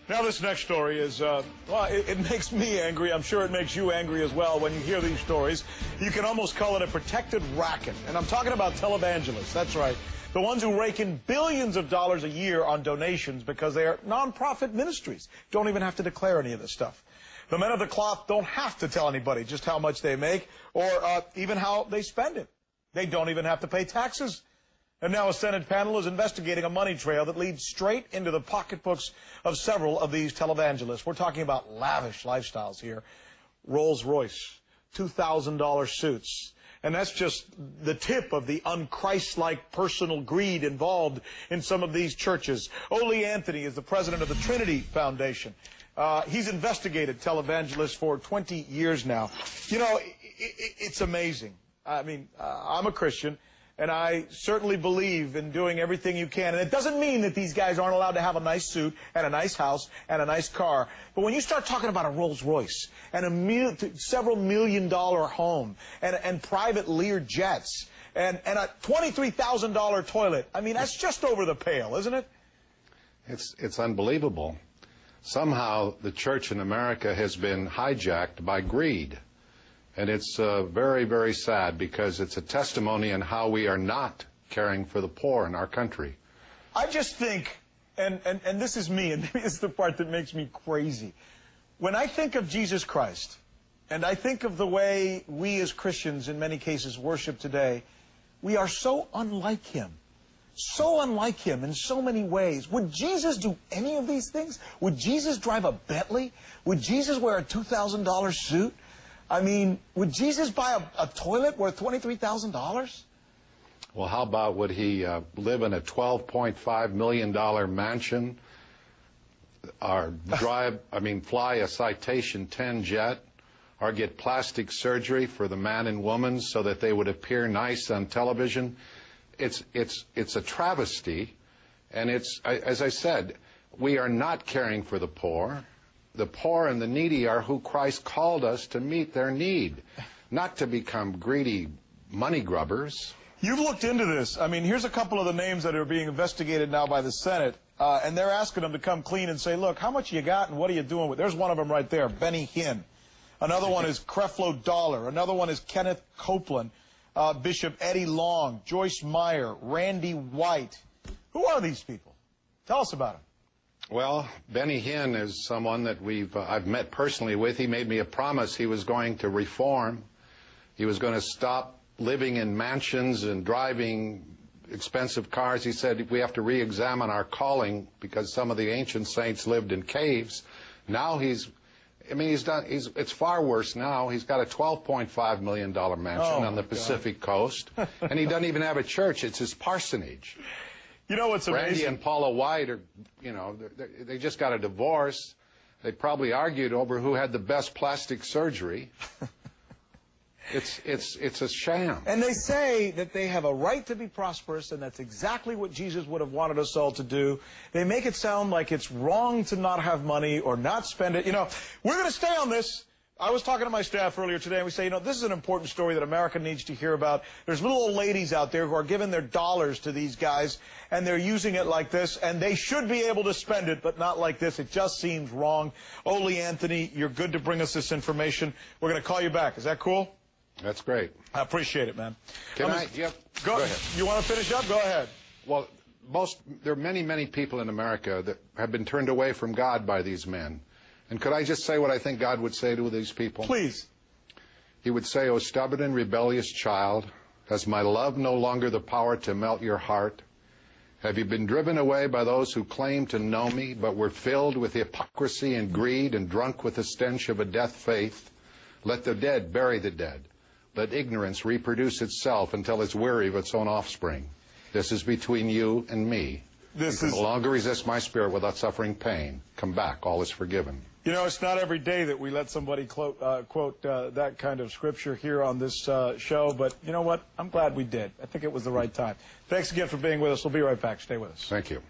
Now this next story is, well, it makes me angry. I'm sure it makes you angry as well when you hear these stories. You can almost call it a protected racket. And I'm talking about televangelists. That's right. The ones who rake in billions of dollars a year on donations because they are nonprofit ministries. Don't even have to declare any of this stuff. The men of the cloth don't have to tell anybody just how much they make or even how they spend it. They don't even have to pay taxes. And now a Senate panel is investigating a money trail that leads straight into the pocketbooks of several of these televangelists. We're talking about lavish lifestyles here. Rolls-Royce, $2,000 suits. And that's just the tip of the un-Christ-like personal greed involved in some of these churches. Ole Anthony is the president of the Trinity Foundation. He's investigated televangelists for 20 years now. You know, it's amazing. I mean, I'm a Christian, and I certainly believe in doing everything you can. And it doesn't mean that these guys aren't allowed to have a nice suit and a nice house and a nice car. But when you start talking about a Rolls-Royce and a several $1,000,000 home and private Lear jets and a $23,000 toilet, I mean, that's just over the pale, isn't it? It's unbelievable. Somehow the church in America has been hijacked by greed. And it's very, very sad because it's a testimony on how we are not caring for the poor in our country. I just think, and this is me, and this is the part that makes me crazy. When I think of Jesus Christ, and I think of the way we as Christians in many cases worship today, we are so unlike him. So unlike him in so many ways. Would Jesus do any of these things? Would Jesus drive a Bentley? Would Jesus wear a $2,000 suit? I mean, would Jesus buy a toilet worth $23,000? Well, how about would he live in a $12.5 million mansion, or fly a Citation 10 jet, or get plastic surgery for the man and woman so that they would appear nice on television? It's a travesty, and as I said, we are not caring for the poor. The poor and the needy are who Christ called us to meet their need, not to become greedy money grubbers. You've looked into this. I mean, here's a couple of the names that are being investigated now by the Senate, and they're asking them to come clean and say, look, how much you got and what are you doing with it? There's one of them right there, Benny Hinn. Another one is Creflo Dollar. Another one is Kenneth Copeland, Bishop Eddie Long, Joyce Meyer, Randy White. Who are these people? Tell us about them. Well, Benny Hinn is someone that I've met personally with. He made me a promise he was going to reform. He was going to stop living in mansions and driving expensive cars. He said we have to re-examine our calling because some of the ancient saints lived in caves. Now it's far worse now. He's got a $12.5 million mansion on the Pacific coast, and he doesn't even have a church. It's his parsonage. You know what's amazing? Randy and Paula White are, they just got a divorce. They probably argued over who had the best plastic surgery. It's a sham. And they say that they have a right to be prosperous, and that's exactly what Jesus would have wanted us all to do. They make it sound like it's wrong to not have money or not spend it. You know, we're going to stay on this. I was talking to my staff earlier today, and we say, this is an important story that America needs to hear about. There's little old ladies out there who are giving their dollars to these guys, and they're using it like this, and they should be able to spend it, but not like this. It just seems wrong. Ole Anthony, you're good to bring us this information. We're going to call you back. Is that cool? That's great. I appreciate it, man. Go ahead. You want to finish up? Go ahead. Well, there are many, many people in America that have been turned away from God by these men. And could I just say what I think God would say to these people? Please. He would say, "O stubborn and rebellious child, has my love no longer the power to melt your heart? Have you been driven away by those who claim to know me, but were filled with hypocrisy and greed and drunk with the stench of a death faith? Let the dead bury the dead. Let ignorance reproduce itself until it's weary of its own offspring. This is between you and me. You can no longer resist my spirit without suffering pain. Come back, all is forgiven." You know, it's not every day that we let somebody quote that kind of scripture here on this show, but you know what? I'm glad we did. I think it was the right time. Thanks again for being with us. We'll be right back. Stay with us. Thank you.